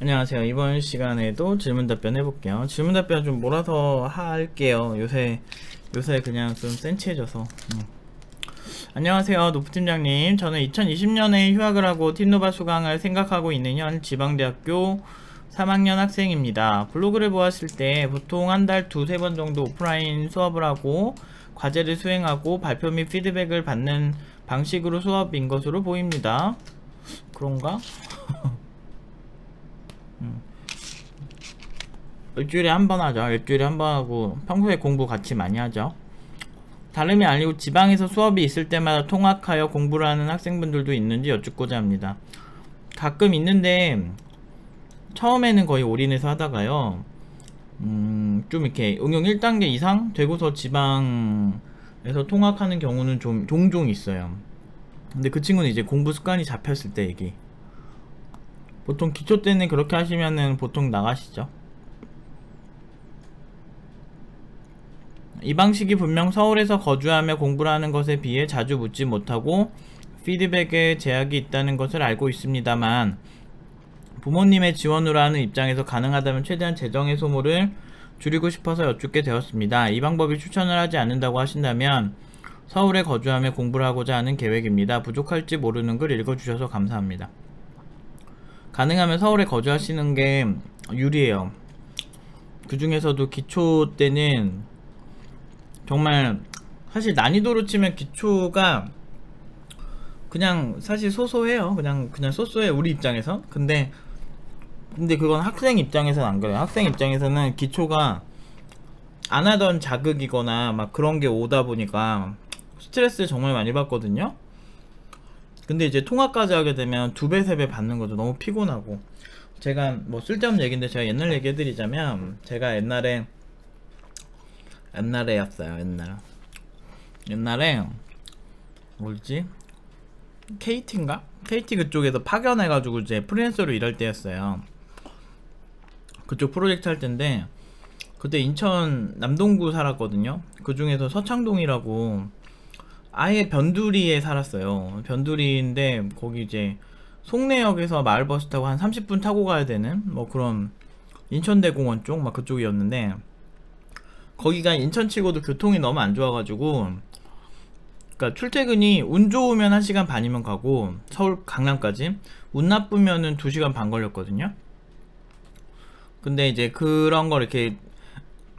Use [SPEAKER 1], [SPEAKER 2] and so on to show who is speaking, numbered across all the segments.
[SPEAKER 1] 안녕하세요. 이번 시간에도 질문 답변 해볼게요. 질문 답변 좀 몰아서 할게요. 요새 그냥 좀 센치해져서. 안녕하세요. 노프팀장님. 저는 2020년에 휴학을 하고 팀노바 수강을 생각하고 있는 현 지방대학교 3학년 학생입니다. 블로그를 보았을 때 보통 한 달 두세 번 정도 오프라인 수업을 하고 과제를 수행하고 발표 및 피드백을 받는 방식으로 수업인 것으로 보입니다. 그런가? 일주일에 한 번 하죠. 일주일에 한 번 하고 평소에 공부 같이 많이 하죠. 다름이 아니고 지방에서 수업이 있을 때마다 통학하여 공부를 하는 학생분들도 있는지 여쭙고자 합니다. 가끔 있는데 처음에는 거의 올인해서 하다가요, 좀 이렇게 응용 1단계 이상 되고서 지방에서 통학하는 경우는 좀 종종 있어요. 근데 그 친구는 이제 공부 습관이 잡혔을 때 얘기. 보통 기초 때는 그렇게 하시면은 보통 나가시죠. 이 방식이 분명 서울에서 거주하며 공부를 하는 것에 비해 자주 묻지 못하고 피드백에 제약이 있다는 것을 알고 있습니다만, 부모님의 지원으로 하는 입장에서 가능하다면 최대한 재정의 소모를 줄이고 싶어서 여쭙게 되었습니다. 이 방법이 추천을 하지 않는다고 하신다면 서울에 거주하며 공부를 하고자 하는 계획입니다. 부족할지 모르는 글 읽어주셔서 감사합니다. 가능하면 서울에 거주하시는 게 유리해요. 그 중에서도 기초 때는 정말 사실 난이도로 치면 기초가 그냥 사실 소소해요. 그냥 소소해, 우리 입장에서. 근데 그건 학생 입장에서는 안 그래요. 학생 입장에서는 기초가 안 하던 자극이거나 막 그런 게 오다 보니까 스트레스를 정말 많이 받거든요. 근데 이제 통학까지 하게 되면 2배, 3배 받는 거죠. 너무 피곤하고. 제가 뭐 쓸데없는 얘기인데 제가 옛날 얘기 해드리자면, 제가 옛날에였어요. 옛날에 뭐지? KT인가? KT 그쪽에서 파견해가지고 이제 프리랜서로 일할 때였어요. 그쪽 프로젝트 할 때인데, 그때 인천 남동구 살았거든요. 그 중에서 서창동이라고 아예 변두리에 살았어요. 변두리인데 거기 이제 송내역에서 마을버스 타고 한 30분 타고 가야 되는 뭐 그런 인천대공원 쪽 막 그쪽이었는데, 거기가 인천치고도 교통이 너무 안 좋아가지고, 그러니까 출퇴근이 운 좋으면 1시간 반이면 가고 서울 강남까지, 운 나쁘면은 2시간 반 걸렸거든요. 근데 이제 그런 걸 이렇게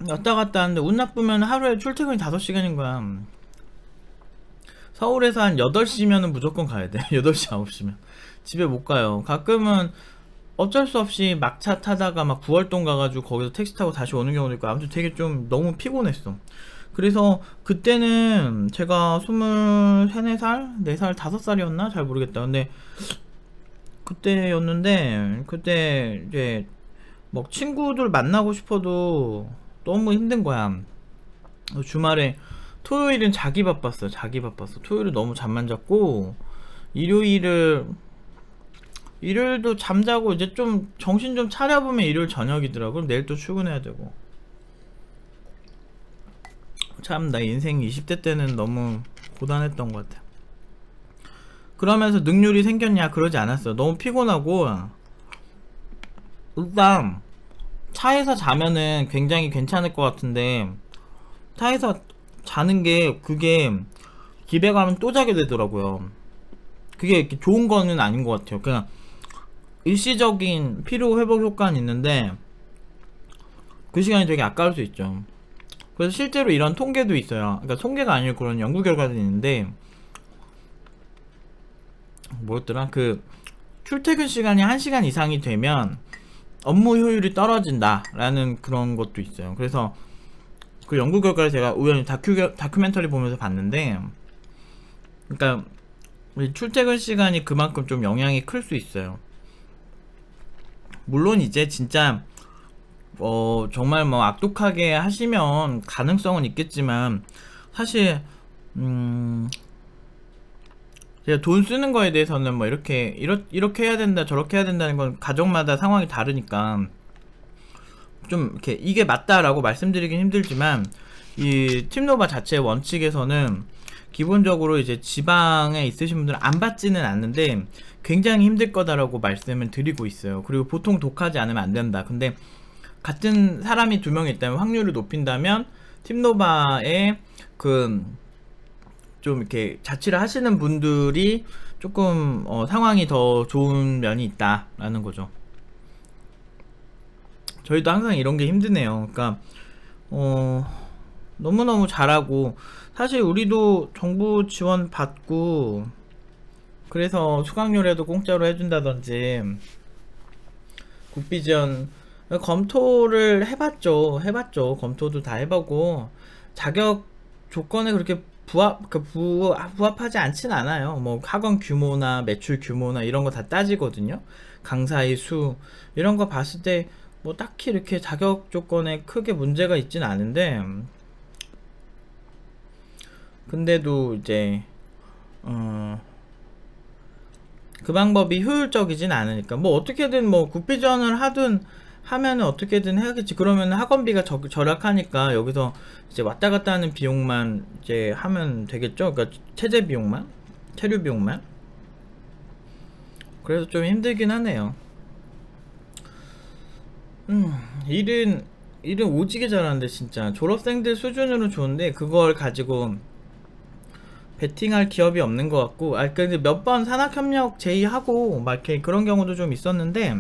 [SPEAKER 1] 왔다 갔다 하는데 운 나쁘면 하루에 출퇴근이 5시간인 거야. 서울에서 한 8시면은 무조건 가야 돼. 8시 9시면 집에 못 가요. 가끔은 어쩔 수 없이 막차 타다가 막 구월동 가가지고 거기서 택시 타고 다시 오는 경우도 있고, 아무튼 되게 좀 너무 피곤했어. 그래서 그때는 제가 23, 4살? 4살, 5살이었나? 잘 모르겠다. 근데 그때였는데, 그때 이제 막 친구들 만나고 싶어도 너무 힘든 거야. 주말에, 토요일은 자기 바빴어. 토요일은 너무 잠만 잤고, 일요일도 잠자고 이제 좀 정신 좀 차려보면 일요일 저녁이더라고. 그럼 내일 또 출근해야 되고. 참, 나 인생 20대 때는 너무 고단했던 것 같아. 그러면서 능률이 생겼냐? 그러지 않았어. 너무 피곤하고, 일단 차에서 자면은 굉장히 괜찮을 것 같은데, 차에서 자는 게 그게 집에 가면 또 자게 되더라고요. 그게 이렇게 좋은 거는 아닌 것 같아요. 그냥 일시적인 피로 회복 효과는 있는데 그 시간이 되게 아까울 수 있죠. 그래서 실제로 이런 통계도 있어요. 그러니까 통계가 아니고 그런 연구 결과도 있는데, 뭐였더라? 그 출퇴근 시간이 1시간 이상이 되면 업무 효율이 떨어진다라는 그런 것도 있어요. 그래서 그 연구 결과를 제가 우연히 다큐멘터리 보면서 봤는데, 그러니까 출퇴근 시간이 그만큼 좀 영향이 클 수 있어요. 물론 이제 진짜 정말 뭐 악독하게 하시면 가능성은 있겠지만, 사실 제가 돈 쓰는 거에 대해서는 뭐 이렇게 해야 된다 저렇게 해야 된다는 건 가정마다 상황이 다르니까 좀 이렇게 이게 맞다라고 말씀드리긴 힘들지만, 이 팀노바 자체의 원칙에서는 기본적으로 이제 지방에 있으신 분들은 안 받지는 않는데 굉장히 힘들 거다라고 말씀을 드리고 있어요. 그리고 보통 독하지 않으면 안 된다. 근데 같은 사람이 두 명 있다면 확률을 높인다면 팀노바에 그 좀 이렇게 자취를 하시는 분들이 조금 상황이 더 좋은 면이 있다라는 거죠. 저희도 항상 이런 게 힘드네요. 그러니까 너무너무 잘하고 사실 우리도 정부 지원 받고 그래서 수강료라도 공짜로 해준다든지 국비 지원 검토를 해봤죠. 검토도 다 해보고 자격 조건에 그렇게 부합하지 않진 않아요. 뭐 학원 규모나 매출 규모나 이런 거 다 따지거든요. 강사의 수 이런 거 봤을 때 뭐 딱히 이렇게 자격 조건에 크게 문제가 있진 않은데 근데도 이제 그 방법이 효율적이진 않으니까 뭐 어떻게든 뭐 국비 지원을 하면은 어떻게든 해야겠지. 그러면 학원비가 절약하니까 여기서 이제 왔다 갔다 하는 비용만 이제 하면 되겠죠. 그러니까 체재 비용만, 체류 비용만. 그래서 좀 힘들긴 하네요. 일은 오지게 잘하는데 진짜 졸업생들 수준으로 좋은데 그걸 가지고 베팅할 기업이 없는 것 같고 근데 몇 번 산학협력 제의하고 막 이렇게 그런 경우도 좀 있었는데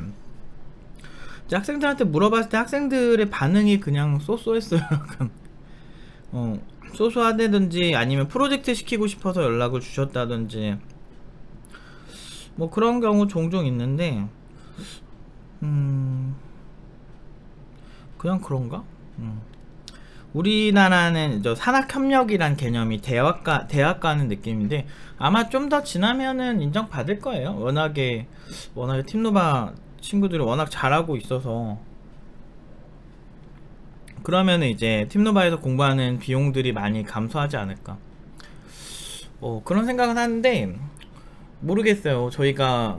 [SPEAKER 1] 이제 학생들한테 물어봤을 때 학생들의 반응이 그냥 쏘쏘했어요. 쏘쏘하다든지 아니면 프로젝트 시키고 싶어서 연락을 주셨다든지 뭐 그런 경우 종종 있는데 그냥 그런가? 우리나라는 산학협력이란 개념이 대학가는 느낌인데 아마 좀 더 지나면은 인정받을 거예요. 워낙에 팀노바 친구들이 워낙 잘하고 있어서 그러면은 이제 팀노바에서 공부하는 비용들이 많이 감소하지 않을까. 그런 생각은 하는데 모르겠어요. 저희가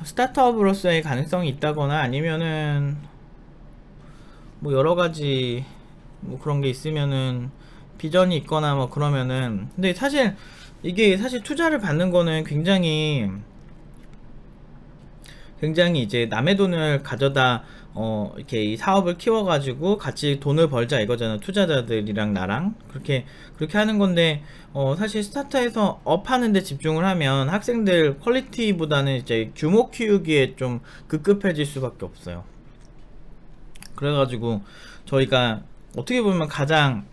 [SPEAKER 1] 스타트업으로서의 가능성이 있다거나 아니면은 뭐 여러가지 뭐 그런 게 있으면은 비전이 있거나 뭐 그러면은 근데 사실 이게 투자를 받는 거는 굉장히 이제 남의 돈을 가져다 이렇게 이 사업을 키워가지고 같이 돈을 벌자 이거잖아. 투자자들이랑 나랑 그렇게 하는 건데 사실 스타트에서 업 하는데 집중을 하면 학생들 퀄리티보다는 이제 규모 키우기에 좀 급급해질 수밖에 없어요. 그래가지고 저희가 어떻게 보면 가장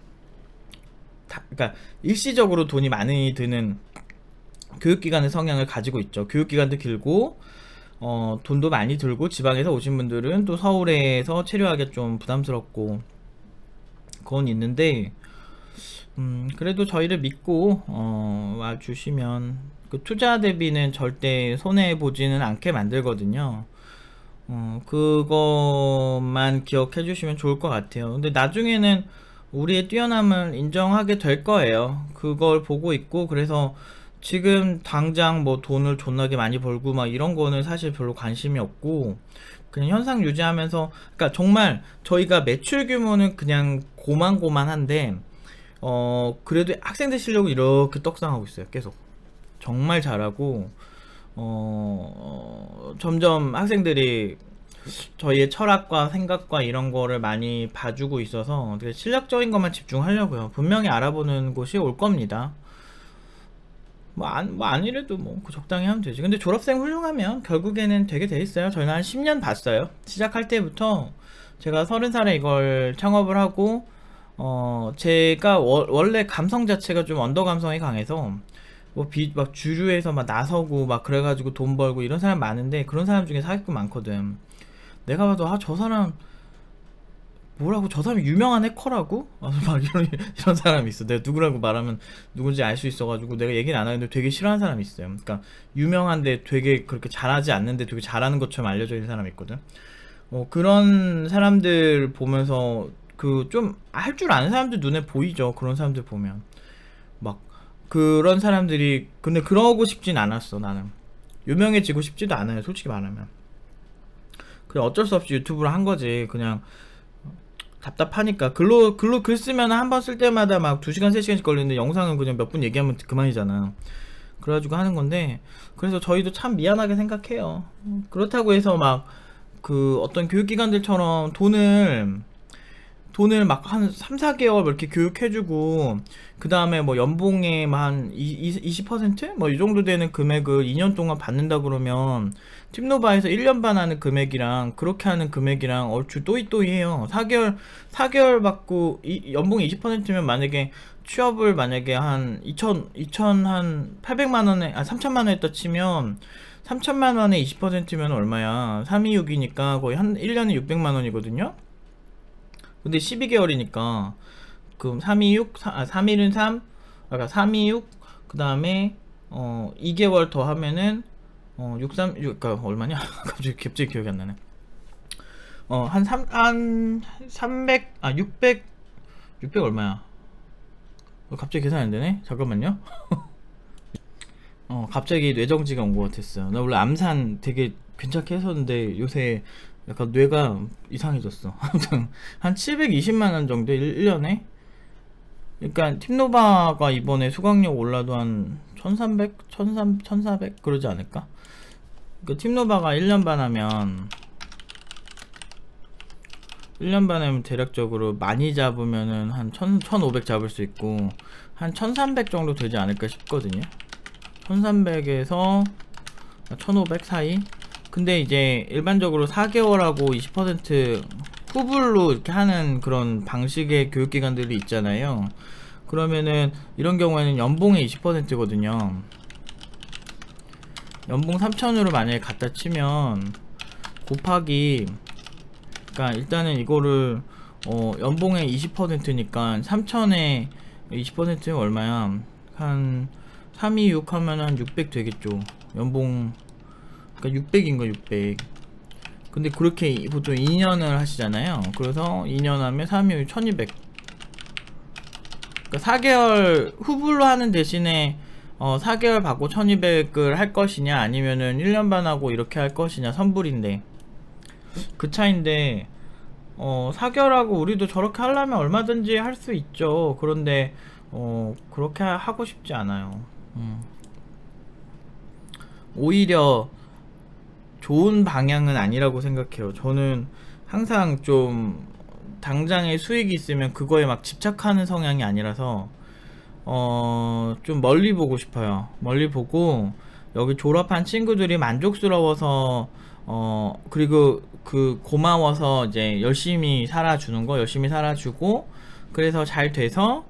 [SPEAKER 1] 그러니까 일시적으로 돈이 많이 드는 교육기관의 성향을 가지고 있죠. 교육기간도 길고 돈도 많이 들고 지방에서 오신 분들은 또 서울에서 체류하기 좀 부담스럽고 그건 있는데 그래도 저희를 믿고 와주시면 그 투자 대비는 절대 손해보지는 않게 만들거든요. 그것만 기억해 주시면 좋을 것 같아요. 근데 나중에는 우리의 뛰어남을 인정하게 될 거예요. 그걸 보고 있고 그래서 지금 당장 뭐 돈을 존나게 많이 벌고 막 이런 거는 사실 별로 관심이 없고 그냥 현상 유지하면서 그러니까 정말 저희가 매출 규모는 그냥 고만고만한데 그래도 학생들 실력은 이렇게 떡상하고 있어요. 계속 정말 잘하고 점점 학생들이 저희의 철학과 생각과 이런 거를 많이 봐주고 있어서 되게 실력적인 것만 집중하려고요. 분명히 알아보는 곳이 올 겁니다. 아니래도 적당히 하면 되지. 근데 졸업생 훌륭하면 결국에는 되게 돼 있어요. 저희는 한 10년 봤어요. 시작할 때부터 제가 30살에 이걸 창업을 하고 제가 원래 감성 자체가 좀 언더 감성이 강해서 막 주류에서 막 나서고 막 그래가지고 돈 벌고 이런 사람 많은데 그런 사람 중에 사기꾼 많거든. 내가 봐도 저 사람 뭐라고 저 사람이 유명한 해커라고? 막 이런 사람이 있어. 내가 누구라고 말하면 누군지 알 수 있어가지고 내가 얘기는 안 하는데 되게 싫어하는 사람이 있어요. 그러니까 유명한데 되게 그렇게 잘하지 않는데 되게 잘하는 것처럼 알려져 있는 사람이 있거든. 그런 사람들 보면서 그 좀 할 줄 아는 사람들 눈에 보이죠. 그런 사람들 보면 막 그런 사람들이 근데 그러고 싶진 않았어. 나는 유명해지고 싶지도 않아요. 솔직히 말하면 그냥 어쩔 수 없이 유튜브를 한 거지. 그냥 답답하니까 글로 글 쓰면 한 번 쓸 때마다 막 2시간 3시간씩 걸리는데 영상은 그냥 몇 분 얘기하면 그만이잖아. 그래가지고 하는 건데, 그래서 저희도 참 미안하게 생각해요. 그렇다고 해서 막 그 어떤 교육기관들처럼 돈을 막 한 3, 4개월 뭐 이렇게 교육해주고, 그 다음에 뭐 연봉에 한 20%? 뭐 이 정도 되는 금액을 2년 동안 받는다 그러면, 팀노바에서 1년 반 하는 금액이랑 그렇게 하는 금액이랑 얼추 또이또이해요. 4개월 받고 연봉이 20%면 만약에 취업을 만약에 한 2천 한 800만원에, 3천만원 했다 치면 3천만원에 20%면 얼마야? 326이니까 거의 한 1년에 600만원이거든요? 근데 12개월이니까 그럼 326, 3일은 3, 그러니까 326, 그 다음에 2개월 더 하면은 그러니까 얼마냐? 갑자기 기억이 안 나네. 한 300, 600 얼마야? 갑자기 계산 안 되네? 잠깐만요. 갑자기 뇌정지가 온 것 같았어요. 나 원래 암산 되게 괜찮게 했었는데 요새 약간 뇌가 이상해졌어. 아무튼 한 720만원 정도 1년에. 그러니까 팀노바가 이번에 수강료 올라도 한 1300, 1400 그러지 않을까? 그 팀노바가 1년 반 하면 대략적으로 많이 잡으면은 한 1500 잡을 수 있고 한 1300 정도 되지 않을까 싶거든요. 1300에서 1500 사이. 근데 이제 일반적으로 4개월하고 20% 후불로 이렇게 하는 그런 방식의 교육기관들이 있잖아요. 그러면은 이런 경우에는 연봉의 20%거든요. 연봉 3000으로 만약에 갖다 치면 곱하기, 그러니까 일단은 이거를 연봉의 20%니까 3000에 20%는 얼마야? 한 326 하면 한 600 되겠죠. 연봉, 그러니까 600인 거 600. 근데 그렇게 보통 2년을 하시잖아요. 그래서 2년 하면 326 1200. 그러니까 4개월 후불로 하는 대신에 4개월 받고 1200을 할 것이냐, 아니면은 1년 반 하고 이렇게 할 것이냐, 선불인데 그 차인데 4개월하고 우리도 저렇게 하려면 얼마든지 할 수 있죠. 그런데 그렇게 하고 싶지 않아요. 오히려 좋은 방향은 아니라고 생각해요. 저는 항상 좀 당장의 수익이 있으면 그거에 막 집착하는 성향이 아니라서 좀 멀리 보고 싶어요. 멀리 보고 여기 졸업한 친구들이 만족스러워서 그리고 그 고마워서 이제 열심히 살아주고, 그래서 잘 돼서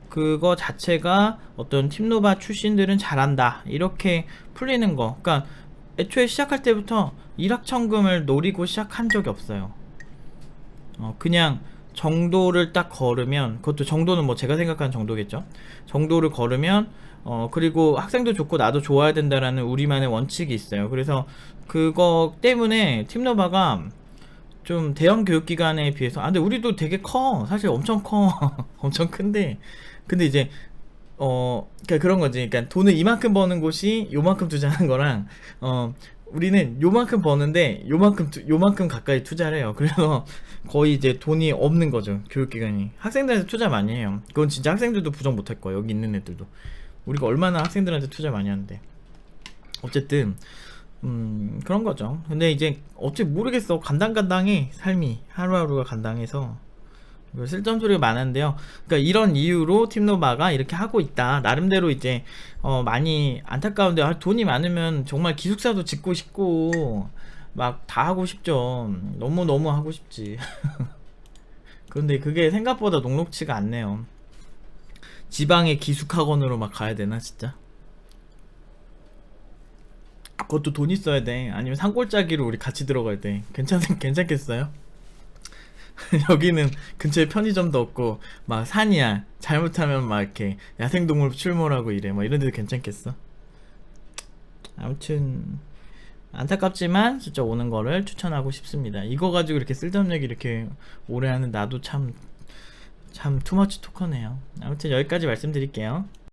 [SPEAKER 1] 그거 자체가 어떤 팀노바 출신들은 잘한다 이렇게 풀리는 거. 그러니까 애초에 시작할 때부터 일확천금을 노리고 시작한 적이 없어요. 그냥 정도를 딱 걸으면, 그것도 정도는 뭐 제가 생각하는 정도겠죠. 정도를 걸으면 그리고 학생도 좋고 나도 좋아야 된다라는 우리만의 원칙이 있어요. 그래서 그거 때문에 팀노바가 좀 대형 교육기관에 비해서, 근데 우리도 되게 커. 사실 엄청 커. 엄청 큰데, 근데 이제 그러니까 그런 거지. 그러니까 돈을 이만큼 버는 곳이 요만큼 투자하는 거랑 우리는 요만큼 버는데 요만큼 가까이 투자를 해요. 그래서 거의 이제 돈이 없는 거죠, 교육기관이. 학생들한테 투자 많이 해요. 그건 진짜 학생들도 부정 못할 거예요, 여기 있는 애들도. 우리가 얼마나 학생들한테 투자 많이 하는데. 어쨌든 그런 거죠. 근데 이제 어찌 모르겠어. 간당간당해, 삶이. 하루하루가 간당해서 쓸데없는 소리가 많은데요. 그러니까 이런 이유로 팀노바가 이렇게 하고 있다. 나름대로 이제 많이 안타까운데, 돈이 많으면 정말 기숙사도 짓고 싶고 막 다 하고 싶죠. 너무 하고 싶지. 그런데 그게 생각보다 녹록치가 않네요. 지방의 기숙학원으로 막 가야 되나 진짜? 그것도 돈 있어야 돼. 아니면 산골짜기로 우리 같이 들어가야 돼. 괜찮겠어요? 여기는 근처에 편의점도 없고 막 산이야. 잘못하면 막 이렇게 야생동물 출몰하고 이래. 뭐 이런 데도 괜찮겠어? 아무튼 안타깝지만 진짜 오는 거를 추천하고 싶습니다. 이거 가지고 이렇게 쓸데없는 얘기 이렇게 오래 하는 나도 참 투머치 토커네요. 아무튼 여기까지 말씀드릴게요.